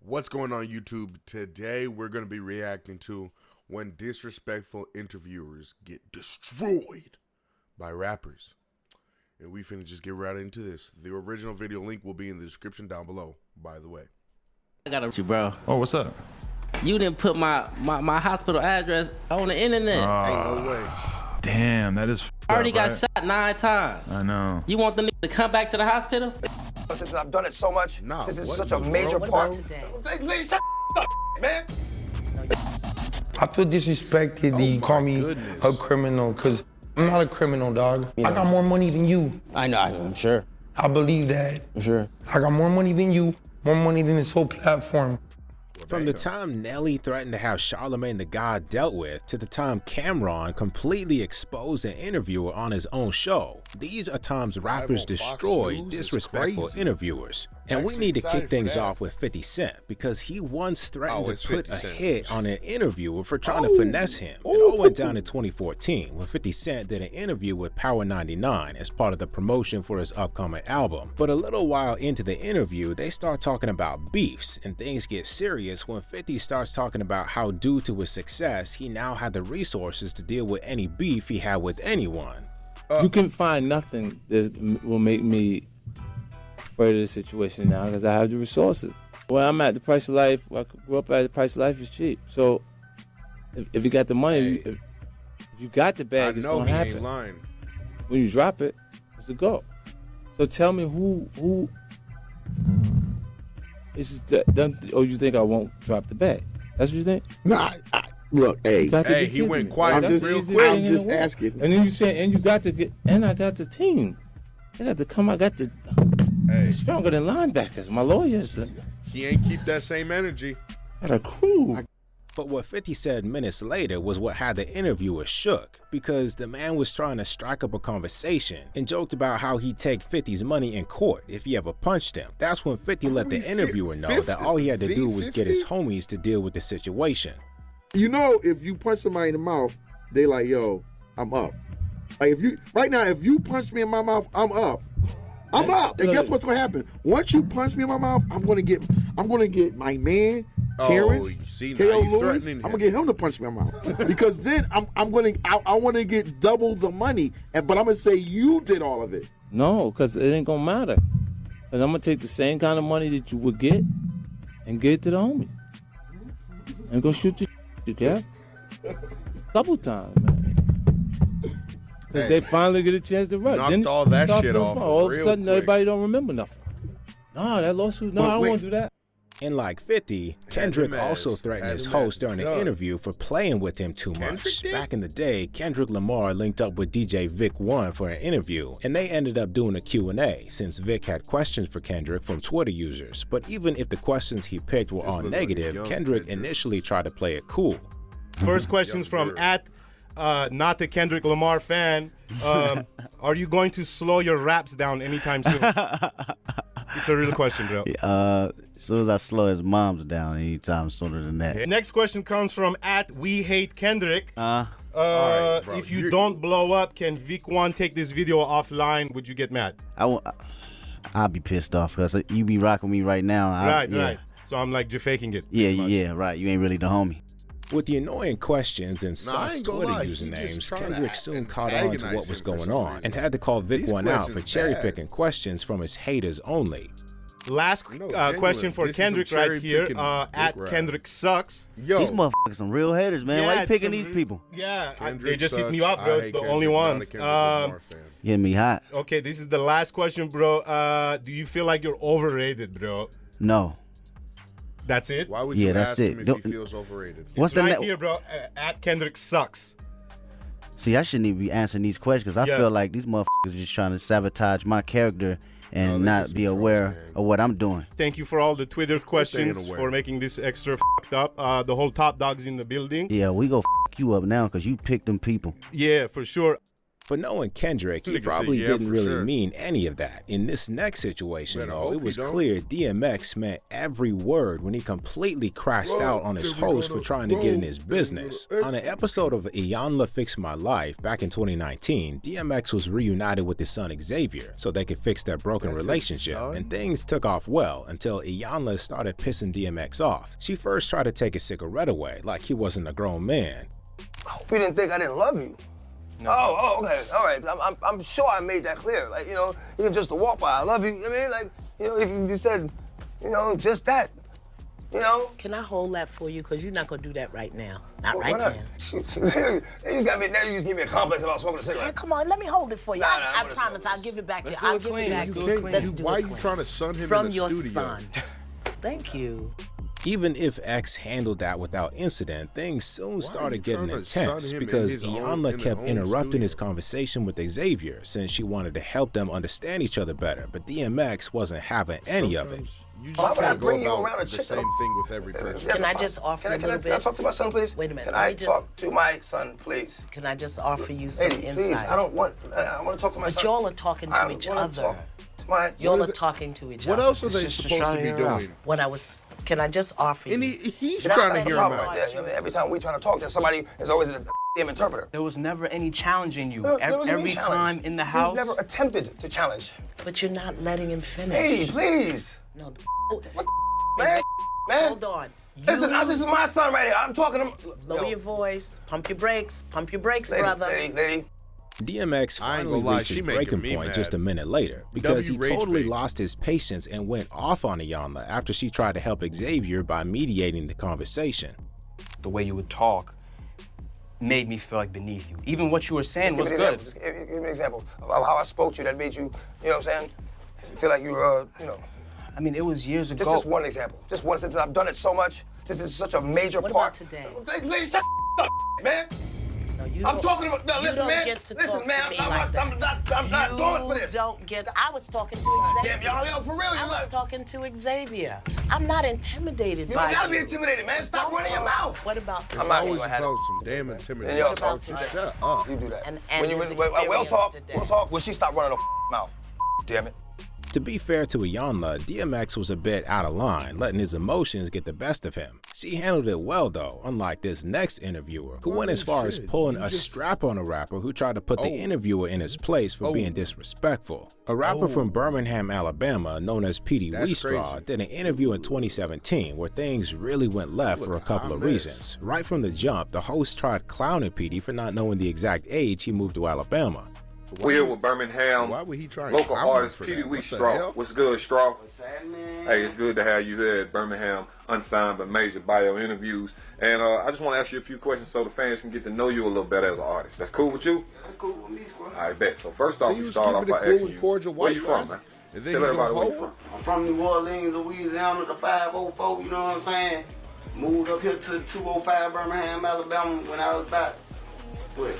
What's going on YouTube? Today we're going to be reacting to when disrespectful interviewers get destroyed by rappers. And we finna just get right into this. The original video link will be in the description down below, by the way. I got you, bro. Oh, what's up? You didn't put my hospital address on the internet. Ain't no way. Damn, that is I already got right? shot 9 times. I know. You want them to come back to the hospital? Since I've done it so much, Nah, this is what such in a the major world? part. Ladies, shut up, man. I feel disrespected that you call me goodness. a criminal, because I'm not a criminal, dog. I got more money than you. I know, I'm sure. I believe that. I'm sure. I got more money than you, more money than this whole platform. From the time Nelly threatened to have Charlemagne the God dealt with to the time Cameron completely exposed an interviewer on his own show, these are times rappers destroy disrespectful interviewers. And we need to kick things off with 50 Cent because he once threatened to put a hit on an interviewer for trying to finesse him. It all went down in 2014 when 50 Cent did an interview with Power 99 as part of the promotion for his upcoming album. But a little while into the interview, they start talking about beefs and things get serious when 50 starts talking about how due to his success, he now had the resources to deal with any beef he had with anyone. You can find nothing that will make me afraid of the situation now because I have the resources. Where I'm at, the price of life, I grew up at, the price of life is cheap. So if you got the money, if you got the bag, it's gonna happen. Lying. When you drop it, it's a go. So tell me who is done? Oh, you think I won't drop the bag? That's what you think? Nah, look, hey, Hey, he went quiet real quick. I'm just asking. And then you say, and you got to get, and I got the team. I got to come. I got the stronger than linebackers. My lawyers, He ain't keep that same energy. got a crew. But what 50 said minutes later was what had the interviewer shook, because the man was trying to strike up a conversation and joked about how he'd take 50's money in court if he ever punched him. That's when 50 let the interviewer know that all he had to do was get his homies to deal with the situation. You know, if you punch somebody in the mouth, they like, yo, I'm up. Like if you right now, if you punch me in my mouth, I'm up. I'm up. And guess what's gonna happen? Once you punch me in my mouth, I'm gonna get my man, Terrence, K.O. Lewis, I'm gonna get him to punch me in my mouth. Because then I wanna get double the money, but I'm gonna say you did all of it. No, because it ain't gonna matter. Because I'm gonna take the same kind of money that you would get and get it to the homies. And go shoot the you cap. Couple times, man. They finally get a chance to run. Knocked all that shit off. All of a sudden, quick. everybody don't remember nothing. No, that lawsuit. No, I don't want to do that. And like 50, Kendrick also threatened his host during the interview for playing with him too much. Back in the day, Kendrick Lamar linked up with DJ Vic 1 for an interview, and they ended up doing a Q&A since Vic had questions for Kendrick from Twitter users. But even if the questions he picked were all negative, Kendrick initially tried to play it cool. First question's from not a Kendrick Lamar fan. Are you going to slow your raps down anytime soon? It's a real question, bro. As soon as I slow his mom's down, anytime sooner than that. Next question comes from We Hate Kendrick. right, bro. If you don't blow up, can Vic One take this video offline? Would you get mad? I'll be pissed off because you be rocking me right now. Right. So I'm like, you're faking it. Yeah, right. You ain't really the homie. With the annoying questions and I sus ain't gonna Twitter lie, he just usernames, trying to Kendrick soon caught on to antagonize what was him for going some on reason. and had to call Vic These One out for questions cherry-picking questions from his haters only. Last question for Kendrick right here. Kendrick Sucks. Yo, These motherfuckers some real haters, man. Why you picking these people? Yeah, Kendrick they just hit sucks. me up, bro. I It's hate the Kendrick, only not a ones. Kendrick Lamar fan. Getting me hot. Okay, this is the last question, bro. Do you feel like you're overrated, bro? No. That's it? Why would you that's ask him it. if he feels overrated? What's It's the right here, bro. Kendrick Sucks. See, I shouldn't even be answering these questions because I feel like these motherfuckers are just trying to sabotage my character and not be aware of what I'm doing. Thank you for all the Twitter questions for making this extra f***ed up. The whole Top Dog's in the building. Yeah, we go f you up now because you picked them people. Yeah, for sure. But knowing Kendrick, he Nigga probably said, yeah, didn't for really sure. mean any of that. In this next situation, Better though, hope it was he don't. clear DMX meant every word when he completely crashed out on his host for trying to get in his business. On an episode of Iyanla Fix My Life back in 2019, DMX was reunited with his son Xavier so they could fix their broken relationship, and things took off well until Iyanla started pissing DMX off. She first tried to take his cigarette away like he wasn't a grown man. I hope you didn't think I didn't love you. No. Oh, okay, all right. I'm sure I made that clear. Like, you know, even just to walk by, I love you. I mean, like, you know, if you said, you know, just that, you know. Can I hold that for you? Because you're not going to do that right now. Not Well, right why now. now you just give me a complex about smoking a cigarette. Hey, come on, let me hold it for you. Nah, I nah, promise I'll give it back to you. Let's do I'll it give clean. it back Let's to do you. it clean. Let's do Why it are you clean. trying to son him From in the your studio? son. Thank you. Even if X handled that without incident, things soon started getting trying to intense son him in because his own- Iyanla in kept their own interrupting his studio? conversation with Xavier since she wanted to help them understand each other better, but DMX wasn't having any of it. Sometimes You Why just would I can't go bring you about around a the chick same that- thing with every person. Yes, Can I I'm just fine. offer Can a I little Can I bit? talk to my son, please? Wait a minute, Can let I me just- talk to my son, please? Can I just offer you some Lady, insight? please. I want to talk to my But son. y'all are talking to I each wanna other. talk to my. Y'all are talking to each What other. else are they supposed to be doing? What I was, can I just offer you? And he's That's trying to the hear him problem out. right there. I mean, every time we try to talk, there's somebody. There's always a damn interpreter. There was never any challenging you. There was Every any challenge. time in the You've house. never attempted to challenge. But you're not letting him finish. Hey, please. No. What man? Man. Hold on. Listen, this is my son right here. I'm talking to him. Lower your voice. Pump your brakes. Pump your brakes, Lady, brother. lady. DMX I ain't finally gonna lie, reached she his making breaking me point mad. just a minute later because he W rage totally bait. lost his patience and went off on Iyanla after she tried to help Xavier by mediating the conversation. The way you would talk made me feel like beneath you. Even what you were saying was Just give me an good. example. Just give me an example of how I spoke to you that made you, you know what I'm saying? Feel like you were, you know. I mean, it was years ago. Just one example. Just one since I've done it so much. This is such a major What part. about today? Lady, shut up, man. No, you I'm don't- talking about. No, you listen, don't man. get to Listen, talk man. to me I'm like that. not going for this. You don't get. I was talking to Xavier. Damn, y'all, for real. I was talking to Xavier. I'm not intimidated You by don't gotta be you. intimidated, man. Stop running your mouth. What about It's I'm not always gonna have about it. some damn And intimidation. y'all What talk about to today? Shut up. You do that. And when his we'll experience talk. today. We'll talk. When she stop running her mouth. Damn it. To be fair to Iyanla, DMX was a bit out of line, letting his emotions get the best of him. She handled it well though, unlike this next interviewer, who went as far as pulling a strap on a rapper who tried to put the interviewer in his place for being disrespectful. A rapper from Birmingham, Alabama, known as Petey That's Weestraw, crazy. did an interview in 2017 where things really went left for a couple of reasons. Right from the jump, the host tried clowning Petey for not knowing the exact age he moved to Alabama. We're here with Birmingham Why would he try and local clown him artist for Petey that? What the Straw. hell? What's good, Straw? Hey, it's good to have you here at Birmingham Unsigned but Major Bio Interviews. And I just want to ask you a few questions so the fans can get to know you a little better as an artist. That's cool with you? That's cool with me, squad. I bet. So first off, So we you start off keeping by it cool asking and you, cordial where while you you from, ask? man? And then Tell you everybody gonna where you hold? from. I'm from New Orleans, Louisiana, the 504, you know what I'm saying? Moved up here to 205 Birmingham, Alabama when I was about, what,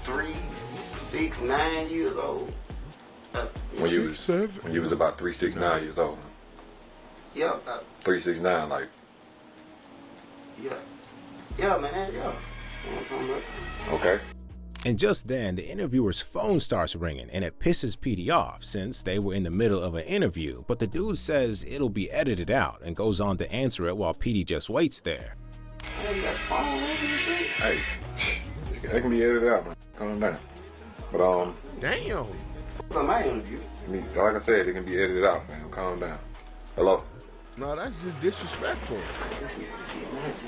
3, 6, 9 years old. When you was about 3, 6, 9 years old. Yeah, 3, 6, 9, like. yeah, man, yeah. You know what I'm talking about? Okay. And just then, the interviewer's phone starts ringing and it pisses Petey off since they were in the middle of an interview, but the dude says it'll be edited out and goes on to answer it while Petey just waits there. Hey, you got your phone ringing and shit? Hey, they can be edited out, man. Calm down. But Damn. Look, my interview. I mean, like I said, it can be edited out, man. Calm down. Hello. No, that's just disrespectful.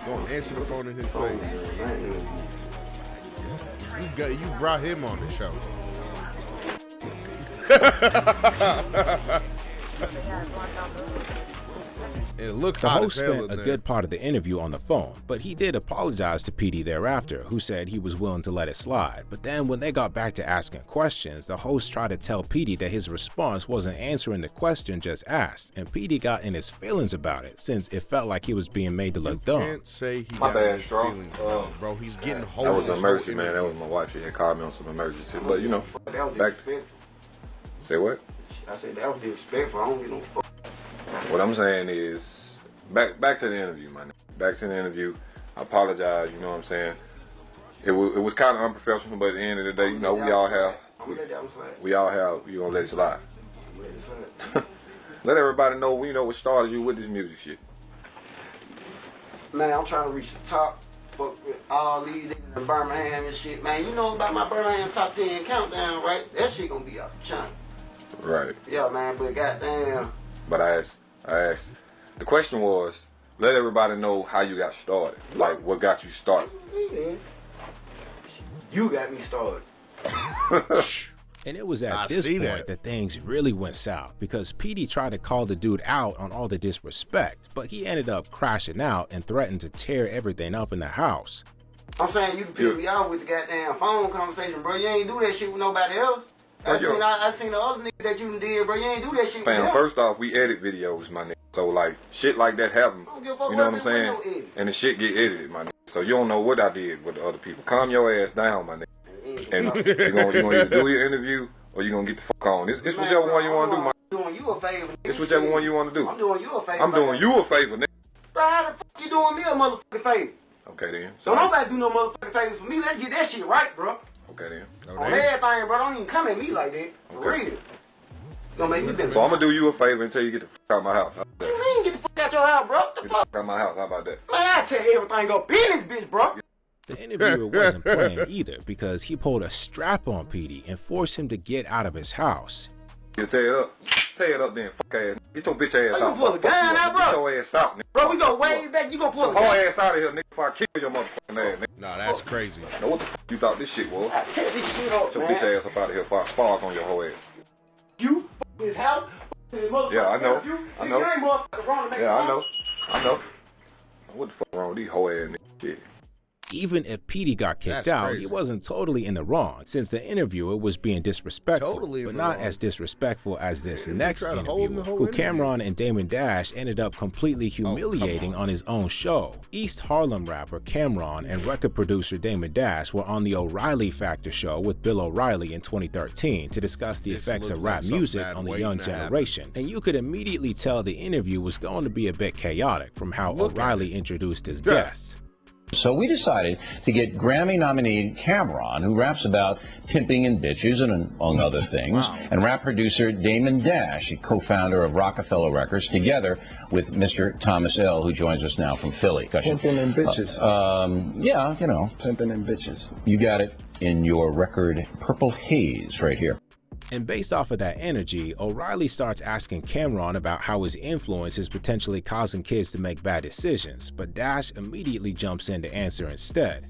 Don't answer the phone in his face. You brought him on the show. And look, The hot host as hell spent in a there. good part of the interview on the phone, but he did apologize to Petey thereafter, who said he was willing to let it slide. But then when they got back to asking questions, the host tried to tell Petey that his response wasn't answering the question just asked, and Petey got in his feelings about it since it felt like he was being made to look dumb. Can't say he My got bad, his bro. feelings down, bro. He's getting hold That of was an this emergency, whole man. That interview. was my wife. She had called me on some emergency. But, you know, That was back. disrespectful. Say what? I said, that was disrespectful. I don't get no fuck. What I'm saying is, back to the interview, man. Back to the interview. I apologize, you know what I'm saying? It was kind of unprofessional, but at the end of the day, you know, we all have, you know, let it slide. Let everybody know, you know, what started you with this music shit. Man, I'm trying to reach the top. Fuck with all these niggas in Birmingham and shit. Man, you know about my Birmingham top 10 countdown, right? That shit gonna be out the chunk. Right. Yeah, man, but goddamn. But I asked, the question was, let everybody know how you got started. Like, what got you started? You got me started. And it was at this point that things really went south because Petey tried to call the dude out on all the disrespect, but he ended up crashing out and threatened to tear everything up in the house. I'm saying you can piss me off with the goddamn phone conversation, bro. You ain't do that shit with nobody else. I seen the other nigga that you did, bro. You ain't do that shit with him. First off, we edit videos, my nigga. So, like, shit like that happen. You know what I'm saying? And the shit get edited, my nigga. So you don't know what I did with the other people. Calm your ass down, my nigga. And you're gonna either do your interview or you're gonna get the fuck on. It's whichever one you want to do, man. I'm doing you a favor. It's whichever one you want to do. I'm doing you a favor. I'm doing you a favor, nigga. Bro, how the fuck you doing me a motherfucking favor? Okay then. Don't nobody do no motherfucking favors for me. Let's get that shit right, bro. Okay then. On everything, bro. Don't even come at me like that. For real. You gonna make me better. So I'm gonna do you a favor until you get the fuck out of my house. What you mean get the fuck out your house, bro? What the fuck? Out of my house. How about that? Man, I tell you everything go be in this bitch, bro. The interviewer wasn't playing either because he pulled a strap on Petey and forced him to get out of his house. You tear it up. Tear it up then, fuck ass. Get your bitch ass out. You pull a gun out, bro? Get your ass out, nigga. Bro, we go way back. You gonna pull a gun? Whole ass out of here, nigga, before I kill your motherfucking ass, nigga. Nah, that's crazy. Now what the fuck you thought this shit was? I tear this shit up, Get your bitch ass up out of here before I spark on your whole ass. You his house? Yeah, I know. I know. Yeah, I know. What the fuck wrong with these whole ass niggas shit? Even if Petey got kicked out, he wasn't totally in the wrong since the interviewer was being disrespectful, but not as disrespectful as this next interviewer, who Cameron and Damon Dash ended up completely humiliating on his own show. East Harlem rapper Cameron and record producer Damon Dash were on the O'Reilly Factor show with Bill O'Reilly in 2013 to discuss the effects of rap music on the young generation, and you could immediately tell the interview was going to be a bit chaotic from how O'Reilly introduced his guests. So we decided to get Grammy-nominated Cameron, who raps about pimping and bitches, and among other things, and rap producer Damon Dash, a co-founder of Rockefeller Records, together with Mr. Thomas L., who joins us now from Philly. Pimping and bitches. Yeah, you know. Pimping and bitches. You got it in your record Purple Haze right here. And based off of that energy, O'Reilly starts asking Cameron about how his influence is potentially causing kids to make bad decisions, but Dash immediately jumps in to answer instead.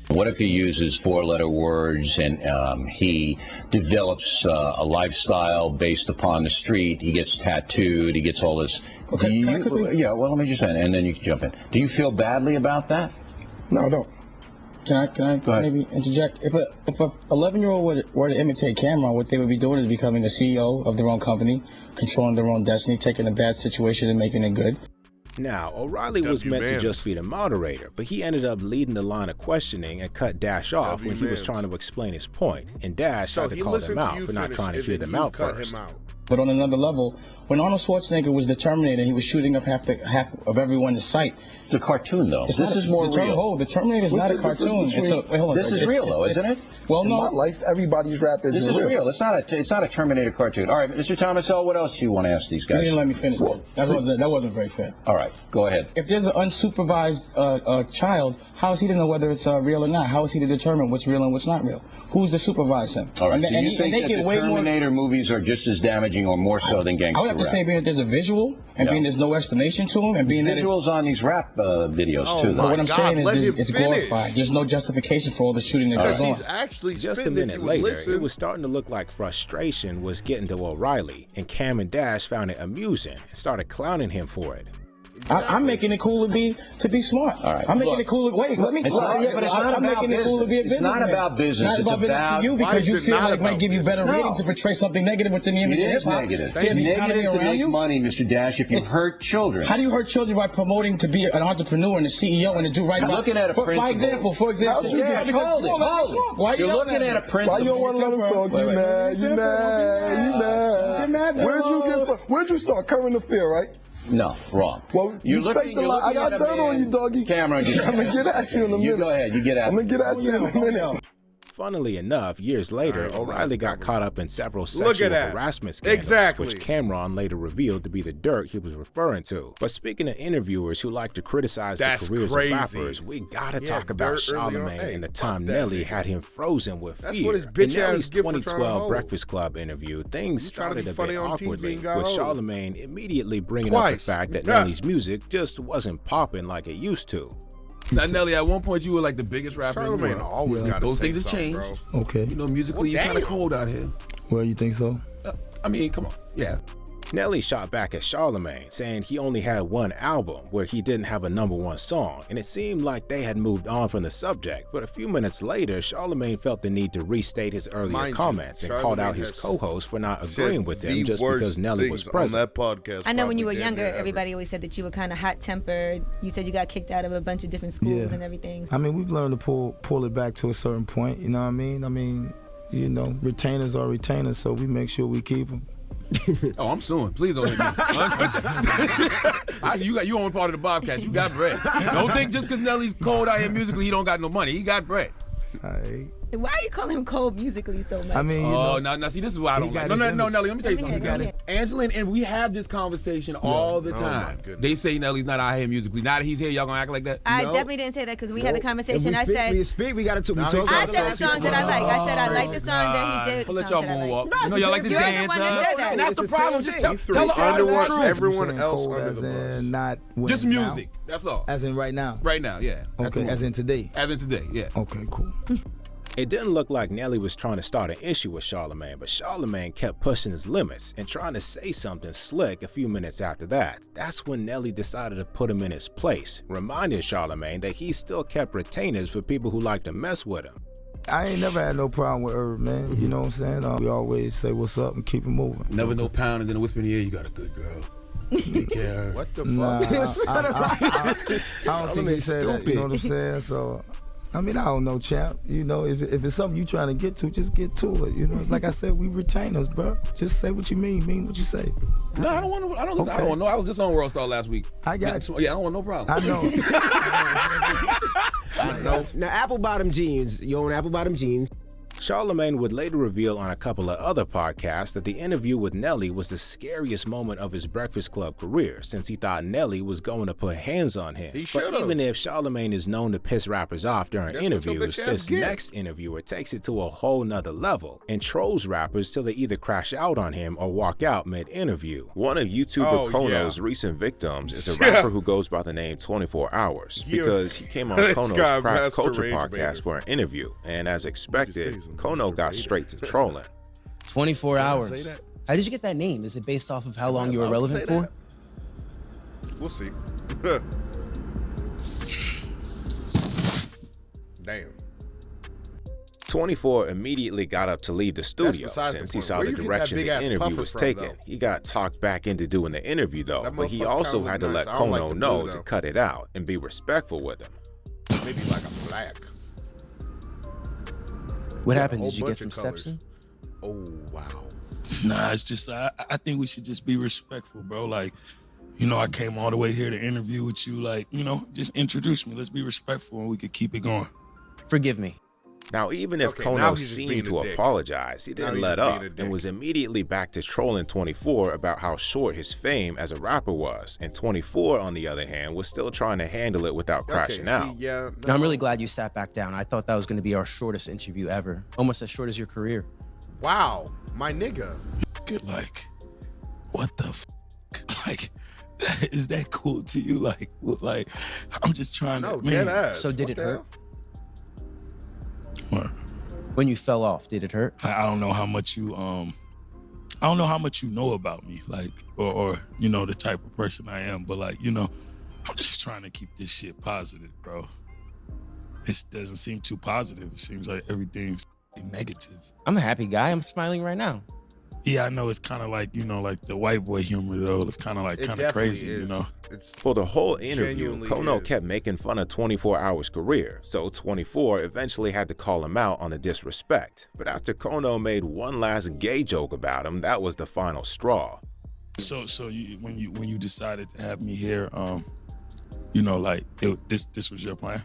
What if he uses four-letter words and he develops a lifestyle based upon the street? He gets tattooed, he gets all this. Okay, yeah, well, let me just say, and then you can jump in. Do you feel badly about that? No, I don't. Can I maybe interject? If a 11-year-old were to imitate Cameron, what they would be doing is becoming a CEO of their own company, controlling their own destiny, taking a bad situation and making it good. Now, O'Reilly was meant to just be the moderator, but he ended up leading the line of questioning and cut Dash off when he was trying to explain his point, and Dash had to call them out for not trying to hear them out first. But on another level, when Arnold Schwarzenegger was the Terminator, he was shooting up half of everyone in sight. It's a cartoon, though. This is more real. The Terminator is not a cartoon. This is real, though, isn't it? Well, no. In my life, everybody's rap is real. This is real. It's not a Terminator cartoon. All right, Mr. Thomas L., what else do you want to ask these guys? You didn't let me finish that. That wasn't very fair. All right, go ahead. If there's an unsupervised child, how is he to know whether it's real or not? How is he to determine what's real and what's not real? Who's to supervise him? All right, so you think that the Terminator movies are just as damaging or more so than gangster rap? I would have to say being that there's a visual and being there's no explanation to him and being that visuals on these rap videos too. But what I'm saying is it's glorified. There's no justification for all the shooting that goes on. He's actually just a minute later, it was starting to look like frustration was getting to O'Reilly, and Cam and Dash found it amusing and started clowning him for it. I'm making it cool to be smart. All right. I'm making it cool. Wait, let me talk. I'm making it cool to be a businessman. It's not about business. It's about business for you because you feel like it might give you better ratings to portray something negative within the image of hip hop. Negative. Negative to make money, Mr. Dash, if you hurt children. How do you hurt children by promoting to be an entrepreneur and a CEO and to do right by? Looking at a principle. For example. Hold it. You're looking at a principle. Why you don't want to let him talk? You mad? Where'd you start? Current affair, right? No, wrong. Well, you faked a lot. I got dirt on you, doggy. Cameron, I'm gonna get at you in a minute. You go ahead. You get at I'm gonna get at you in a minute. Funnily enough, years later, O'Reilly got caught up in several sexual harassment scandals, which Cameron later revealed to be the dirt he was referring to. But speaking of interviewers who like to criticize the careers of rappers, we gotta talk about Charlamagne and the time Nelly had him frozen with fear. In Nelly's 2012 Breakfast Club interview, things started a bit awkwardly, with Charlamagne immediately bringing up the fact that Nelly's music just wasn't popping like it used to. Now, Nelly, at one point you were like the biggest rapper in the world. Always gotta Those say things have changed. bro. Okay. You know, musically, you're kind of cold out here. Well, you think so? I mean, come on. Yeah. Nelly shot back at Charlamagne, saying he only had one album where he didn't have a #1 song, and it seemed like they had moved on from the subject. But a few minutes later, Charlamagne felt the need to restate his earlier comments and called out his co-host for not agreeing with him just because Nelly was present. I know when you were younger, everybody always said that you were kind of hot-tempered. You said you got kicked out of a bunch of different schools and everything. I mean, we've learned to pull it back to a certain point, you know what I mean? I mean, you know, retainers are retainers, so we make sure we keep them. Oh, I'm suing. Please don't hit me. You own part of the Bobcats. You got bread. Don't think just because Nelly's cold out here musically, he don't got no money. He got bread. Why are you calling him cold musically so much? I mean, now see, this is why I don't like. No, Nelly, let me tell you something. Angela and we have this conversation all the time. They say Nelly's not out here musically. Now that he's here, y'all gonna act like that? I definitely didn't say that because we had a conversation. I said we speak. We got to. I said the songs that I like. I said I like the song that he did. I'll let y'all moonwalk. No, you know y'all like to dance. And that's the problem. Just tell the artist the truth. Everyone else under the bus. Not just music. That's all. As in right now. Right now, yeah. Okay. As in today. As in today, yeah. Okay, cool. It didn't look like Nelly was trying to start an issue with Charlamagne, but Charlamagne kept pushing his limits and trying to say something slick a few minutes after that. That's when Nelly decided to put him in his place, reminding Charlamagne that he still kept retainers for people who like to mess with him. I ain't never had no problem with Herb, man. You know what I'm saying? We always say what's up and keep it moving. Never no pound and then a whisper in the ear, you got a good girl. Take care. What the fuck? I don't think he said that, you know what I'm saying? So, I mean, I don't know, champ. You know, if it's something you trying to get to, just get to it. You know, it's like I said, we retainers, bro. Just say what you mean what you say. No, I don't want to. I don't want to know. I was just on World Star last week. I got you. Yeah, I don't want no problem. I know. I know. Now, apple bottom jeans. You own apple bottom jeans. Charlamagne would later reveal on a couple of other podcasts that the interview with Nelly was the scariest moment of his Breakfast Club career, since he thought Nelly was going to put hands on him. But even if Charlamagne is known to piss rappers off during interviews, this next interviewer takes it to a whole nother level and trolls rappers till they either crash out on him or walk out mid-interview. One of YouTuber Kono's recent victims is a rapper who goes by the name 24 Hours because he came on Kono's Crack Culture podcast for an interview, and as expected, Kono got straight to trolling. 24 hours. How did you get that name? Is it based off of how long you were relevant for? We'll see. Damn. 24 immediately got up to leave the studio since he saw the direction the interview was taking. He got talked back into doing the interview though, but he also had to let Kono know to cut it out and be respectful with him. Maybe like a black. What happened? Did you get some steps in? Oh, wow. Nah, it's just, I think we should just be respectful, bro. Like, you know, I came all the way here to interview with you. Like, you know, just introduce me. Let's be respectful and we could keep it going. Forgive me. Now, even if Kono seemed to apologize, he didn't let up and was immediately back to trolling 24 about how short his fame as a rapper was. And 24, on the other hand, was still trying to handle it without crashing out. Now, I'm really glad you sat back down. I thought that was going to be our shortest interview ever. Almost as short as your career. Wow, my nigga. Like, what the f? Like, is that cool to you? Like, I'm just trying to. Man. So did it hurt? What? When you fell off, did it hurt? I don't know how much you I don't know how much you know about me, like, or you know the type of person I am, but like, you know, I'm just trying to keep this shit positive, bro. It doesn't seem too positive. It seems like everything's negative. I'm a happy guy. I'm smiling right now. Yeah, I know it's kind of like, you know, like the white boy humor though. It's kind of like crazy, you know. For the whole interview, Kono kept making fun of 24 Hours' career, so 24 eventually had to call him out on the disrespect. But after Kono made one last gay joke about him, that was the final straw. So when you decided to have me here, you know, like this was your plan?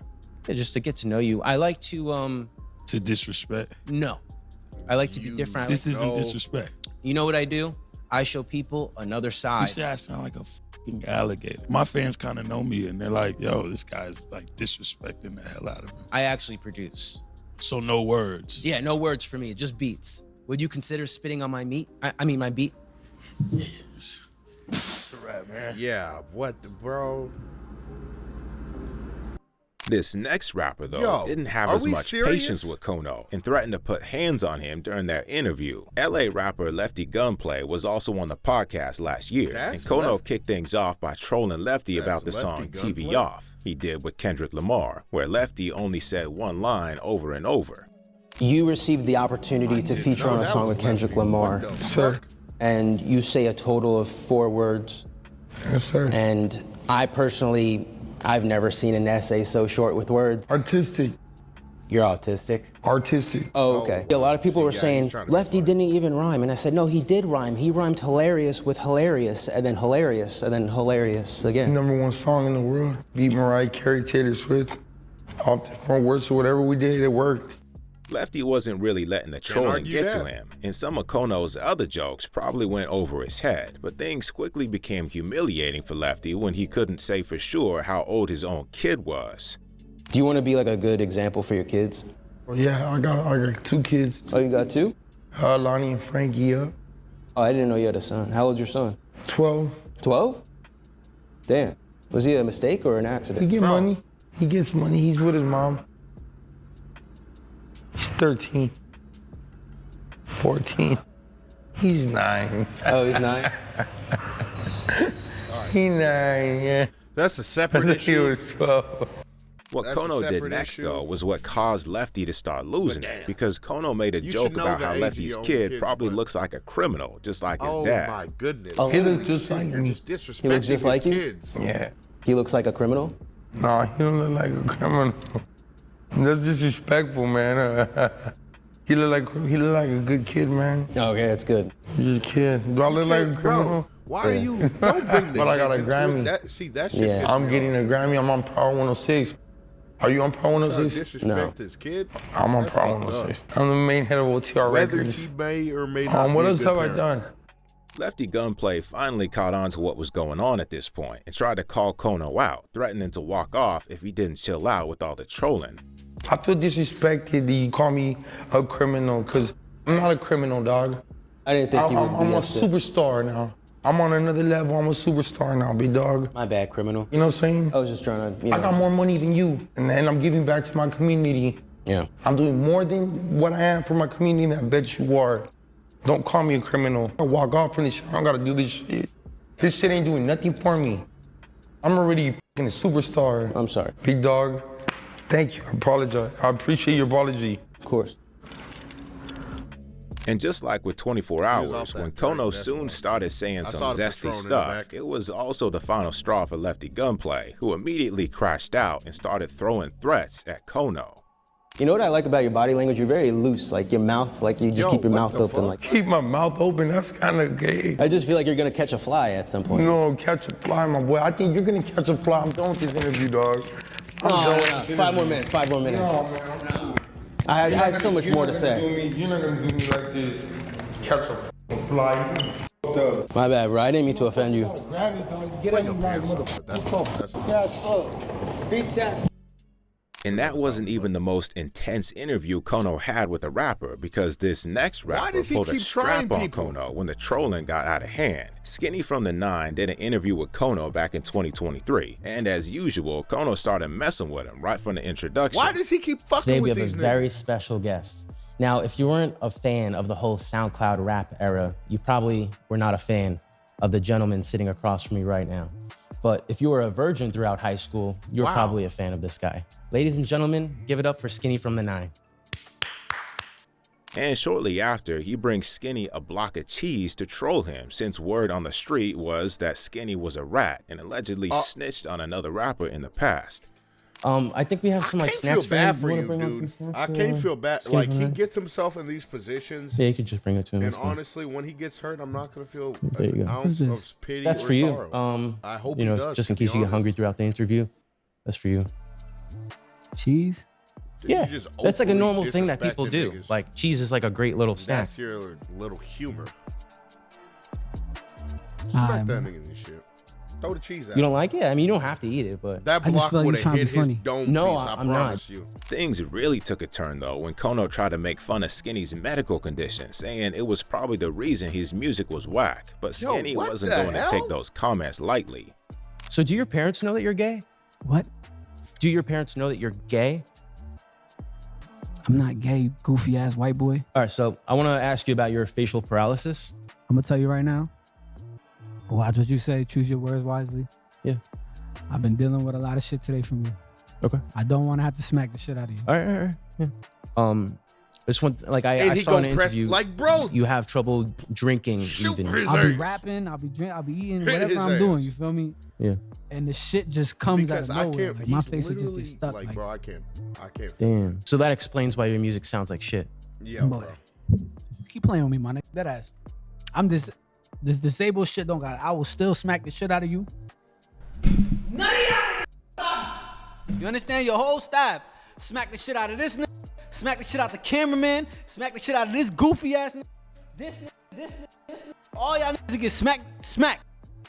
Yeah, just to get to know you. I like to disrespect? No. I like to be different. This isn't disrespect. You know what I do? I show people another side. You say I sound like a fucking alligator. My fans kind of know me, and they're like, yo, this guy's like disrespecting the hell out of him. I actually produce. So no words? Yeah, no words for me, just beats. Would you consider spitting on my meat? I mean, my beat? Yes. It's a wrap, man. Yeah, what the bro? This next rapper, though, didn't have as much serious? patience with Kono and threatened to put hands on him during their interview. LA rapper Lefty Gunplay was also on the podcast last year, and Kono kicked things off by trolling Lefty about the song TV Off he did with Kendrick Lamar, where Lefty only said one line over and over. You received the opportunity to feature on a song with Kendrick Lamar. Sir. And you say a total of 4 words. Yes, sir. And I personally, I've never seen an essay so short with words. Artistic. You're autistic? Artistic. Oh, okay. A lot of people were saying, Lefty didn't even rhyme. And I said, no, he did rhyme. He rhymed hilarious with hilarious, and then hilarious, and then hilarious again. #1 song in the world. Beat Mariah Carey, Taylor Swift. Off the front words, so whatever we did, it worked. Lefty wasn't really letting the trolling get to him, and some of Kono's other jokes probably went over his head, but things quickly became humiliating for Lefty when he couldn't say for sure how old his own kid was. Do you want to be like a good example for your kids? Oh, yeah, I got 2 kids. Oh, you got 2? Lonnie and Frankie, up. Oh, I didn't know you had a son. How old's your son? 12. 12? Damn. Was he a mistake or an accident? He get money. He gets money. He's with his mom. He's 13. 14. He's 9. Oh, he's 9? He's 9, yeah. That's a separate He issue. was 12. What Kono did next, though, was what caused Lefty to start losing it, because Kono made a joke about how Lefty's kid probably looks like a criminal, just like his dad. Oh my goodness. Oh. He looks just like me. He looks just like you? Yeah. He looks like a criminal? No, he don't look like a criminal. That's disrespectful, man. He look like a good kid, man. Okay, that's good. He's a kid. Do I look like a criminal? Why are you? Don't bring the But I got a kids into Grammy. it. That shit. Yeah. I'm getting a Grammy. I'm on Power 106. Are you on Power 106? Disrespect his kid. I'm on That's Power fucked 106. up. I'm the main head of OTR Whether Records. he may or may not. What be a else good have I parent. done? Lefty Gunplay finally caught on to what was going on at this point and tried to call Kono out, threatening to walk off if he didn't chill out with all the trolling. I feel disrespected that you call me a criminal, because I'm not a criminal, dog. I didn't think you would I'm be a upset. superstar now. I'm on another level. I'm a superstar now, big dog. My bad, criminal. You know what I'm saying? I was just trying to, I got more money than you, and I'm giving back to my community. Yeah. I'm doing more than what I am for my community, and I bet you are. Don't call me a criminal. I walk off from this shit. I don't gotta do this shit. This shit ain't doing nothing for me. I'm already a superstar. I'm sorry. Big dog. Thank you. I apologize. I appreciate your apology. Of course. And just like with 24 Hours, when Kono soon started saying some zesty stuff, it was also the final straw for Lefty Gunplay, who immediately crashed out and started throwing threats at Kono. You know what I like about your body language? You're very loose, like your mouth, like you just keep your mouth open. Like Keep my mouth open, that's kind of gay. I just feel like you're gonna catch a fly at some point. No, catch a fly, my boy. I think you're gonna catch a fly. I'm done with this interview, dog. I'm No, done no, with no. this 5 more interview. minutes, 5 more minutes. No, man. I had so much more to say. You're not gonna do me like this. Catch a fly. My bad, bro. I didn't mean to offend you. Get on your right, motherfucker. Big test. And that wasn't even the most intense interview Kono had with a rapper, because this next rapper does he pulled a keep trying strap on people? Kono when the trolling got out of hand. Skinny from the 9 did an interview with Kono back in 2023, and as usual, Kono started messing with him right from the introduction. Why does he keep fucking Today we with have a these very niggas? special guest. Now, if you weren't a fan of the whole SoundCloud rap era, you probably were not a fan of the gentleman sitting across from me right now. But if you were a virgin throughout high school, you're probably a fan of this guy. Ladies and gentlemen, give it up for Skinny from the 9. And shortly after, he brings Skinny a block of cheese to troll him, since word on the street was that Skinny was a rat and allegedly snitched on another rapper in the past. I think we have some like snacks feel bad for for you. you, Bring out dude. some snacks I for can't you? feel bad. Excuse Like me, he man. gets himself in these positions. Yeah, you could just bring it to him. And that's fine. honestly, when he gets hurt, I'm not gonna feel There you an go. ounce of pity That's or for you. sorrow. I hope you know, he does, just in to be case you get honest. hungry throughout the interview. That's for you. Cheese? Dude, Yeah, you just that's like a openly normal thing that people disrespecting do. niggas. Like cheese is like a great little snack. That's your little humor. Alright, Smack that man. nigga in this shit. Throw the cheese out. You don't like it? I mean, you don't have to eat it, but That I just block feel like would you're have trying to hit be his funny. dome No, piece. I I'm not. promise you. Things really took a turn though when Kono tried to make fun of Skinny's medical condition, saying it was probably the reason his music was whack. But Yo, Skinny what wasn't the going to hell? take those comments lightly. So do your parents know that you're gay? What? Do your parents know that you're gay? I'm not gay, goofy ass white boy. All right, so I want to ask you about your facial paralysis. I'm gonna tell you right now. Watch what you say. Choose your words wisely. Yeah. I've been dealing with a lot of shit today from you. Okay. I don't want to have to smack the shit out of you. All right. Yeah. I just want, like, I And he saw in gonna an press interview, like, bro. you have trouble drinking even. his I'll be ass. rapping. I'll be drinking. I'll be eating. Hit Whatever his I'm ass. doing. You feel me? Yeah. And the shit just comes Because out I of nowhere. can't. Like, my he's face would just literally get stuck. like, Like, bro, I can't. Damn. So that explains why your music sounds like shit. Yeah, boy, keep playing with me, my nigga. That ass. I'm just this disabled shit don't got it. I will still smack the shit out of you. None of y'all. You understand? Your whole staff. Smack the shit out of this nigga. Smack the shit out the cameraman. Smack the shit out of this goofy ass nigga. This nigga. All y'all niggas get smacked.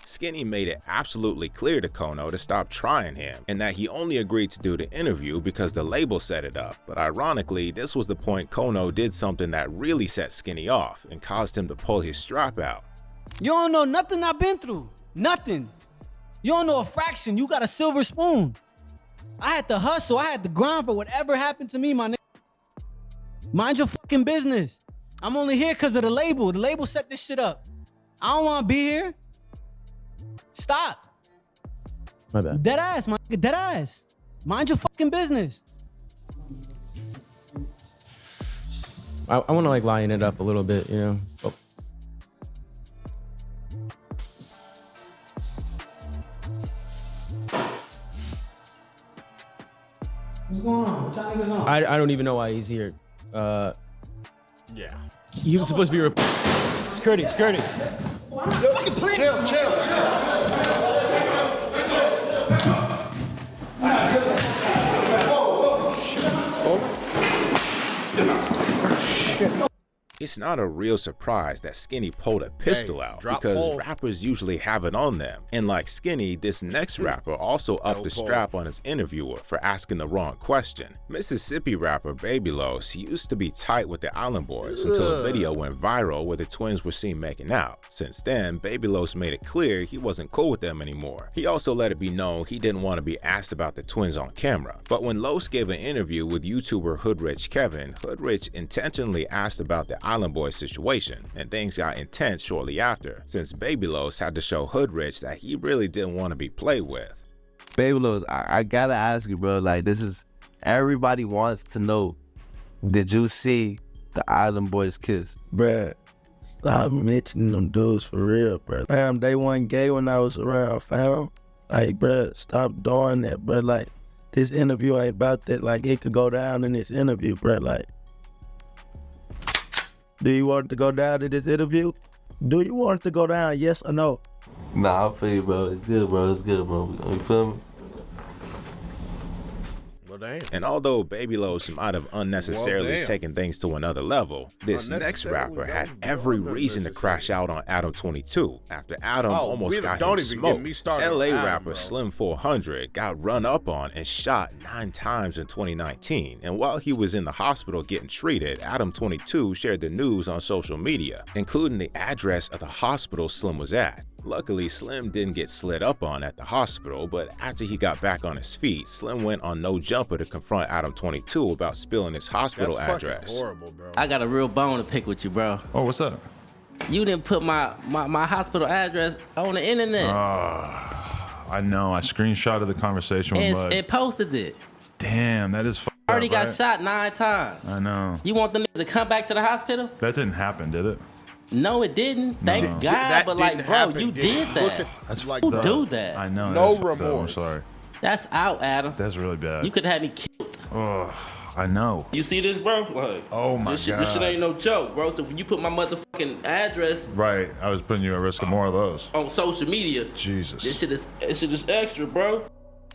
Skinny made it absolutely clear to Kono to stop trying him, and that he only agreed to do the interview because the label set it up. But ironically, this was the point Kono did something that really set Skinny off and caused him to pull his strap out. You don't know nothing I've been through. Nothing. You don't know a fraction. You got a silver spoon. I had to hustle. I had to grind for whatever happened to me, my nigga. Mind your fucking business. I'm only here because of the label. The label set this shit up. I don't want to be here. Stop. My bad. Dead ass, my nigga. Dead ass. Mind your fucking business. I want to like line it up a little bit, you know. Oh. What's going on? What y'all niggas on? I don't even know why he's here. Yeah. He was supposed to be security. It's not a real surprise that Skinny pulled a pistol out drop because ball. rappers usually have it on them. And like Skinny, this next rapper also upped the ball. strap on his interviewer for asking the wrong question. Mississippi rapper Baby Los used to be tight with the Island Boys until a video went viral where the twins were seen making out. Since then, Baby Los made it clear he wasn't cool with them anymore. He also let it be known he didn't want to be asked about the twins on camera. But when Los gave an interview with YouTuber Hoodrich Kevin, Hoodrich intentionally asked about the Island Boys situation, and things got intense shortly after, since Baby Los had to show Hoodrich that he really didn't want to be played with. Baby Los, I gotta ask you, bro, like, this is, everybody wants to know, did you see the Island Boys kiss? Bruh, stop mentioning them dudes for real, bruh. Fam, they weren't gay when I was around, fam. Like, bruh, stop doing that, bruh. Like, this interview ain't about that. Like, it could go down in this interview, bruh. Like, do you want it to go down in this interview? Do you want it to go down, yes or no? Nah, I feel you, bro. It's good, bro. It's good, bro. You feel me? Well, damn. And although Baby Los might have unnecessarily taken things to another level, this next rapper had every reason to crash out on Adam 22 after Adam almost got him smoked. LA rapper Slim 400 got run up on and shot 9 times in 2019, and while he was in the hospital getting treated, Adam 22 shared the news on social media, including the address of the hospital Slim was at. Luckily, Slim didn't get slid up on at the hospital, but after he got back on his feet, Slim went on No Jumper to confront Adam 22 about spilling his hospital address. Horrible, bro. I got a real bone to pick with you, bro. Oh, what's up? You didn't put my hospital address on the internet. I know. I screenshotted the conversation with Bud. And posted it. Damn, that is fucked I already up, got right? shot 9 times. I know. You want them to come back to the hospital? That didn't happen, did it? No, it didn't. Thank God. That but like, didn't bro, happen, you did did it? that. Look at- That's like, fucked up. do that? I know. No that's fucked up. I'm remorse. sorry. That's out, Adam. That's really bad. You could have had me killed. Oh, I know. You see this, bro? Like, Oh my this God. shit ain't no joke, bro. So when you put my motherfucking address Right, I was putting you at risk of more of those. on social media, Jesus. this shit is extra, bro.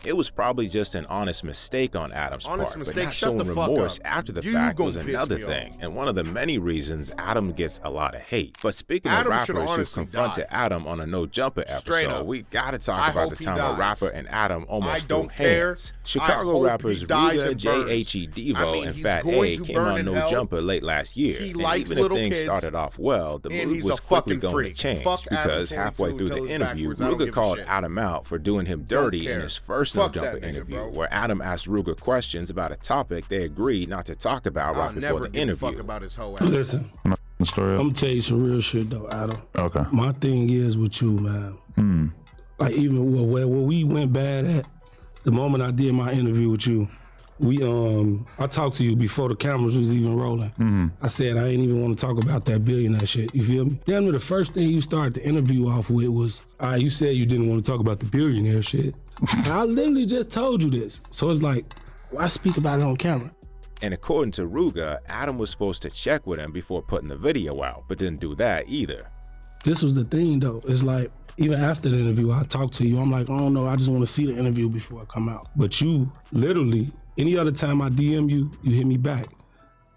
It was probably just an honest mistake on Adam's Honest part, mistake? but not Shut showing the fuck remorse up. after the You fact gonna was piss another me thing, and one of the many reasons Adam gets a lot of hate. But speaking Adam of should rappers who honestly confronted die. Adam on a No Jumper Straight episode, up. we gotta I talk about hope the he time a dies. rapper and Adam almost don't threw care. hands. I Chicago hope rappers he dies Ruga, and burns. J.H.E. Devo, I mean, and he's Fat going A to came burn on in No hell. Jumper late last year, He and likes even if little things kids, started off well, the and mood he's was a quickly fucking going freak. to change Fuck Adam because 22 halfway through till the it's interview, backwards. I don't Ruga give a called shit. Adam out for doing him dirty in care. his first Fuck No that Jumper nigga, interview, bro. where Adam asked Ruger questions about a topic they agreed not to talk about right I'll before never the give a fuck interview. about his whole ass. Listen, Story I'm gonna tell you some real shit though, Adam. Okay. My thing is with you, man. Like even where we went bad at, the moment I did my interview with you, I talked to you before the cameras was even rolling. I said I ain't even want to talk about that billionaire shit. You feel me? Then the first thing you started the interview off with was, you said you didn't want to talk about the billionaire shit. I literally just told you this. So it's like, why speak about it on camera? And according to Ruga, Adam was supposed to check with him before putting the video out, but didn't do that either. This was the thing though. It's like, even after the interview, I talked to you. I'm like, I don't know, I just want to see the interview before I come out. But you literally, any other time I DM you, you hit me back.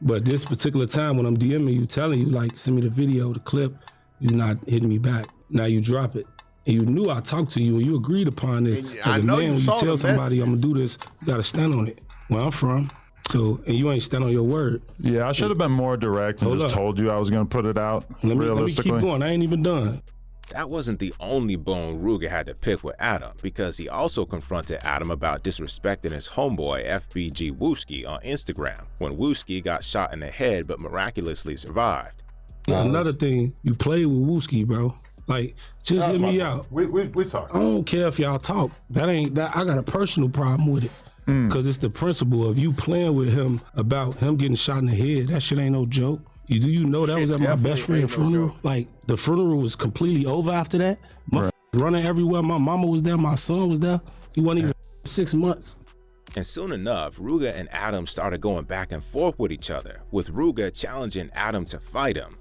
But this particular time when I'm DMing you, telling you, like, send me the video, the clip, you're not hitting me back. Now you drop it. And you knew I talked to you and you agreed upon this. As a man, when you tell somebody I'm gonna do this, you gotta stand on it. Where I'm from. So, and you ain't stand on your word. Yeah, I should have been more direct and just told you I was going to put it out. Let me realistically. keep going. I ain't even done. That wasn't the only bone Ruga had to pick with Adam, because he also confronted Adam about disrespecting his homeboy FBG Wooski on Instagram when Wooski got shot in the head but miraculously survived. Another thing, you played with Wooski, bro. Like, just That's let me my out. fault. We talk. I don't care if y'all talk. That ain't that. I got a personal problem with it. Cause it's the principle of you playing with him about him getting shot in the head. That shit ain't no joke. You know that was at my best friend's funeral? Like, the funeral was completely over after that. Running everywhere. My mama was there. My son was there. He wasn't even 6 months. And soon enough, Ruga and Adam started going back and forth with each other, with Ruga challenging Adam to fight him.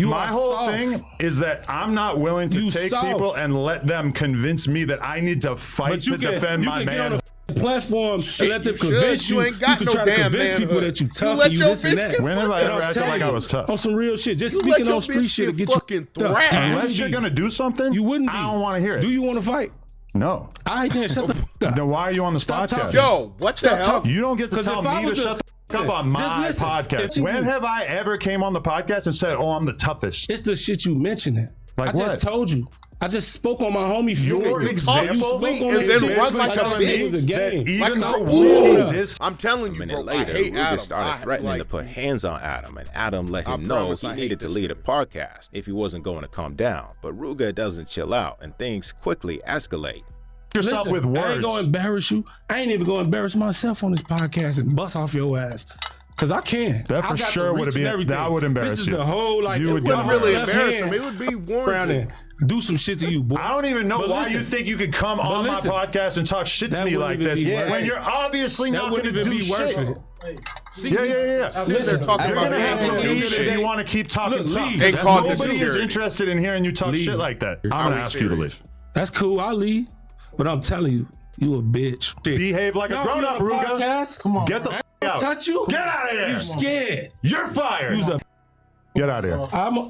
My whole thing is that I'm not willing to take people and let them convince me that I need to fight to defend my man. Platform and let them convince you. You ain't got can no try to damn convince people manhood. that you tough let and you your this and bitch that. get When have I ever acted like I was tough? On some real shit. Just You let speaking your on street bitch shit to get get fucking you thrashed. Unless you're going to do something, you wouldn't be. I don't want to hear it. Do you want to fight? No. All right, then shut the fuck up. Then why are you on the Stop podcast? talking. Yo, what the hell? talking. You don't get to 'Cause tell if I me to was to- shut the fuck up on my listen. podcast. If- When have I ever came on the podcast and said, "Oh, I'm the toughest"? It's the shit you mentioning. Like I just what? told you. I just spoke on my homie. Your example, you spoke on and that then shit run like a it was a bitch. game. Even Like though a Wooski bitch. I'm telling A you, minute bro, later, I hate Ruga Adam. started threatening to put hands on Adam, and Adam let him know promise he I hate needed to this lead a podcast if he wasn't going to calm down. But Ruga doesn't chill out, and things quickly escalate. yourself Listen, with words. I ain't gonna embarrass you. I ain't even gonna embarrass myself on this podcast and bust off your ass. Cause I can. That for I got the sure would reach have and been. everything. That would embarrass This is you. the whole like. You would It get wouldn't really embarrassed. embarrass him. It would be warranted. Do some shit to you, boy. I don't even know But why listen, you think you could come but on listen, my podcast and talk shit to that me wouldn't like even this be worth when it. you're obviously That not going wouldn't to even do be shit. worth it. See, Yeah. See, they're talking You're about gonna have to the leave if shit. you want to keep talking Look, tough. leave. And call the Nobody is security. interested in hearing you talk Leave. shit like that. I'm Are gonna we ask you to serious? leave. That's cool. I'll leave. But I'm telling you, you a bitch. Behave like a No, grown you up, on a Ruga. podcast? Come on. Get the man. f out. Touch you? Get out of here. You scared? You're fired. You's a. Get out of here.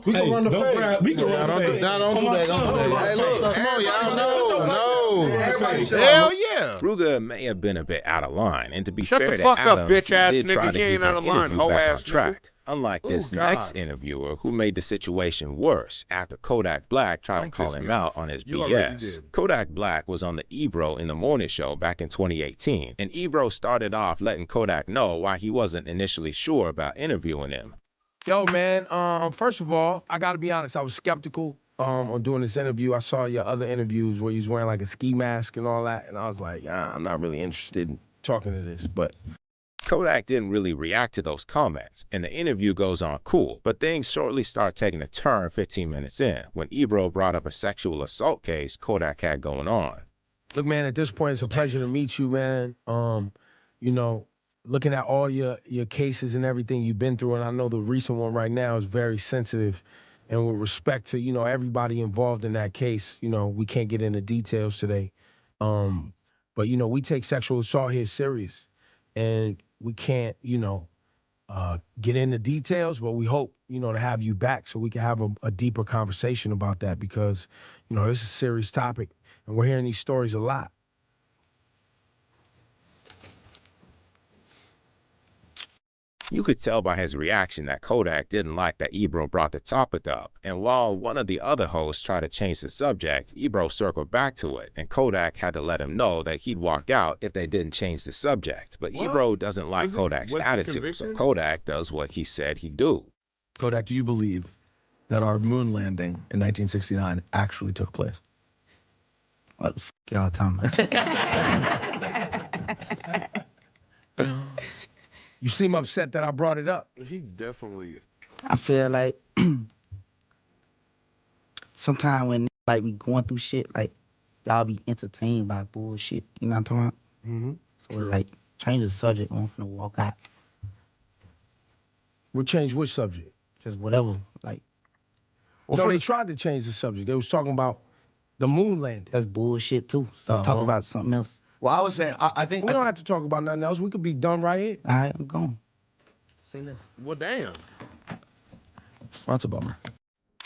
We can run the fade. We can run the fade. Don't do that. Don't do that. Hey, look, Come on, y'all. everybody No. hell yeah. Ruga may have been a bit out of line, and to be Shut fair the to fuck up, Adam, bitch he ass did nigga. try to You ain't keep out the of line, interview hoe back ass on track. nigga. Unlike this God. next interviewer who made the situation worse after Kodak Black tried to call him out on his You already BS. did. Kodak Black was on the Ebro in the Morning Show back in 2018, and Ebro started off letting Kodak know why he wasn't initially sure about interviewing him. Yo, man, first of all, I gotta be honest, I was skeptical on doing this interview. I saw your other interviews where you was wearing like a ski mask and all that, and I was like, I'm not really interested in talking to this, but Kodak didn't really react to those comments, and the interview goes on cool, but things shortly start taking a turn 15 minutes in, when Ebro brought up a sexual assault case Kodak had going on. Look, man, at this point, it's a pleasure to meet you, man. You know, looking at all your cases and everything you've been through, and I know the recent one right now is very sensitive. And with respect to, you know, everybody involved in that case, you know, we can't get into details today. But, you know, we take sexual assault here serious. And we can't, you know, get into details, but we hope, you know, to have you back so we can have a deeper conversation about that because, you know, this is a serious topic. And we're hearing these stories a lot. You could tell by his reaction that Kodak didn't like that Ebro brought the topic up, and while one of the other hosts tried to change the subject, Ebro circled back to it, and Kodak had to let him know that he'd walk out if they didn't change the subject. But Ebro doesn't like Kodak's attitude, so Kodak does what he said he'd do. Kodak, do you believe that our moon landing in 1969 actually took place? What the f*** y'all talking about? You seem upset that I brought it up. He's definitely. I feel like sometimes when like we going through shit, like y'all be entertained by bullshit. You know what I'm talking about? Mm-hmm. So like change the subject. I'm finna walk out. We'll change which subject? Just whatever. Like. Well, no, they tried to change the subject. They was talking about the moon landing. That's bullshit too. So talk about something else. Well, I was saying, I think we don't have to talk about nothing else. We could be done right here. All right, I'm going. Say less. Well, damn. That's a bummer.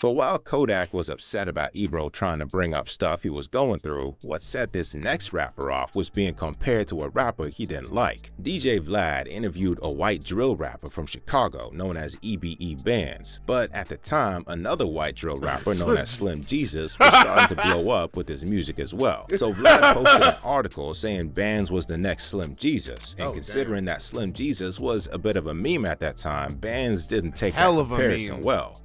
But while Kodak was upset about Ebro trying to bring up stuff he was going through, what set this next rapper off was being compared to a rapper he didn't like. DJ Vlad interviewed a white drill rapper from Chicago known as EBE Bands, but at the time, another white drill rapper known as Slim Jesus was starting to blow up with his music as well. So Vlad posted an article saying Bands was the next Slim Jesus, and considering that Slim Jesus was a bit of a meme at that time, Bands didn't take that comparison well.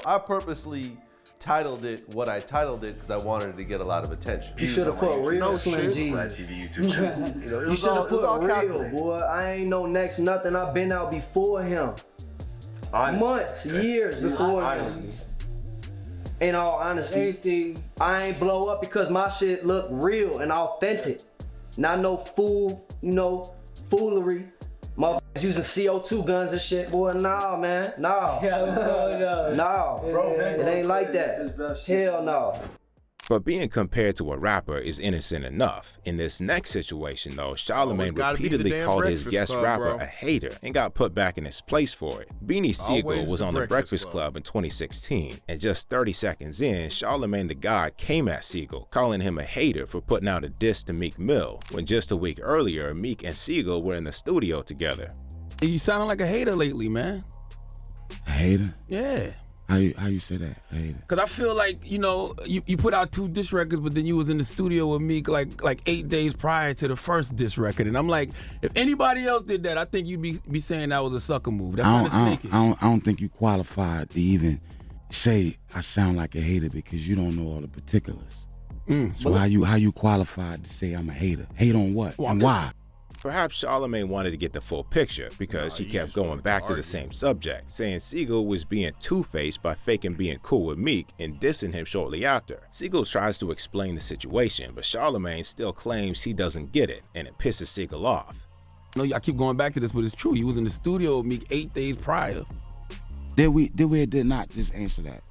I purposely titled it what I titled it because I wanted it to get a lot of attention. You should have put real Slim Jesus. You should have put real, boy. I ain't no next nothing. I've been out before him. Months, years before him. In all honesty, I ain't blow up because my shit look real and authentic. Not no fool, you know, foolery. Motherfuckers using CO2 guns and shit, boy. Nah, man. Nah. Nah. Bro, it ain't like that. Hell no. But being compared to a rapper is innocent enough. In this next situation though, Charlamagne repeatedly called his guest rapper a hater and got put back in his place for it. Beanie Sigel was on The Breakfast Club in 2016, and just 30 seconds in, Charlamagne the God came at Sigel, calling him a hater for putting out a diss to Meek Mill, when just a week earlier, Meek and Sigel were in the studio together. You sounding like a hater lately, man. A hater? Yeah. How you say that? A hater? Cause I feel like, you know, you put out 2 diss records, but then you was in the studio with Meek like 8 days prior to the first diss record, and I'm like, if anybody else did that, I think you'd be saying that was a sucker move. That's kind of snakish. I don't think you qualified to even say I sound like a hater because you don't know all the particulars. So how you qualified to say I'm a hater? Hate on what and why? Perhaps Charlamagne wanted to get the full picture because he kept going back to the same subject, saying Sigel was being two-faced by faking being cool with Meek and dissing him shortly after. Sigel tries to explain the situation, but Charlamagne still claims he doesn't get it, and it pisses Sigel off. No, I keep going back to this, but it's true. He was in the studio with Meek 8 days prior. Did we or did not just answer that?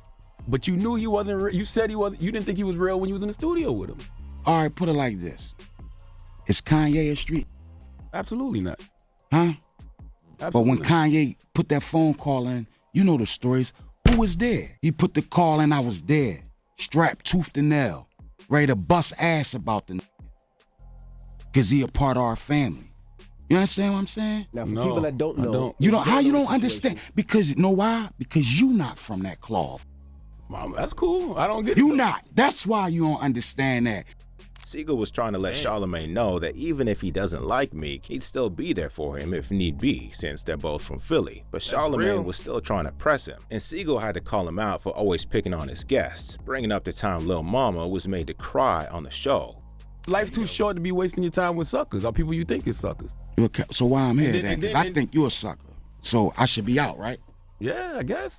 But you knew he wasn't real. You said he wasn't. You didn't think he was real when you was in the studio with him. All right, put it like this. Is Kanye a street? Absolutely not. Huh? Absolutely. But when Kanye put that phone call in, you know the stories. Who was there? He put the call in, I was there. Strapped tooth to nail. Ready to bust ass about the because he a part of our family. You understand what I'm saying? Now, for people that don't know. You don't, how you don't understand? Because, you know why? Because you not from that cloth. Mom, that's cool. I don't get you not. That's why you don't understand that. Sigel was trying to let Charlamagne know that even if he doesn't like Meek, he'd still be there for him if need be, since they're both from Philly. But Charlamagne was still trying to press him, and Sigel had to call him out for always picking on his guests, bringing up the time Lil Mama was made to cry on the show. Life's too short to be wasting your time with suckers, or people you think is suckers. So why I'm here then? Because I think you're a sucker. So I should be out, right? Yeah, I guess.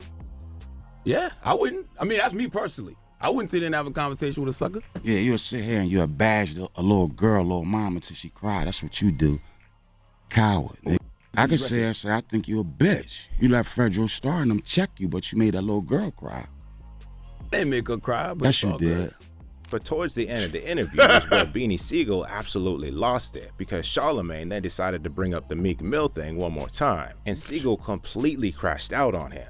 Yeah, I wouldn't. I mean, that's me personally. I wouldn't sit there and have a conversation with a sucker. Yeah, you'll sit here and you'll bash a little girl, little mama till she cry. That's what you do. Coward. Nigga. I could say, I think you're a bitch. You let Fredro Starr and them check you, but you made that little girl cry. They make her cry, but yes, you did. But towards the end of the interview is where Beanie Siegel absolutely lost it, because Charlamagne then decided to bring up the Meek Mill thing one more time, and Siegel completely crashed out on him.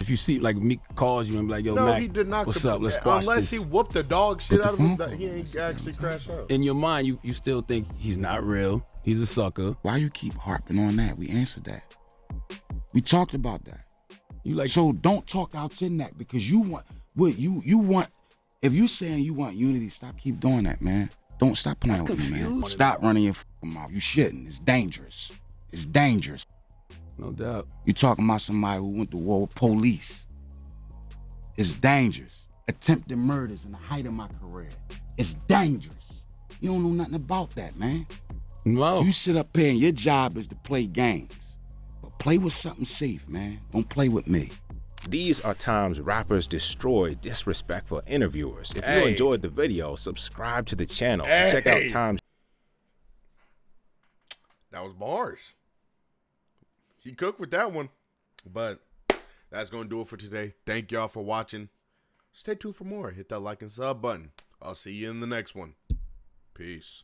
If you see, like, Meek calls you and be like, yo, No, Mac, he did not. what's up? Let's squash unless this. he whooped the dog shit out of him, he ain't actually crashed out. In your mind, you still think he's not real. He's a sucker. Why you keep harping on that? We answered that. We talked about that. You like so don't talk out your neck because you want what you want. If you saying you want unity, stop keep doing that, man. Don't stop playing with me, man. Stop running your mouth. You shouldn't. It's dangerous. It's dangerous. No doubt. You talking about somebody who went to war with police. It's dangerous. Attempted murders in the height of my career. It's dangerous. You don't know nothing about that, man. No. You sit up here and your job is to play games. But play with something safe, man. Don't play with me. These are times rappers destroy disrespectful interviewers. If you enjoyed the video, subscribe to the channel and check out times. That was bars. He cooked with that one. But that's going to do it for today. Thank y'all for watching. Stay tuned for more. Hit that like and sub button. I'll see you in the next one. Peace.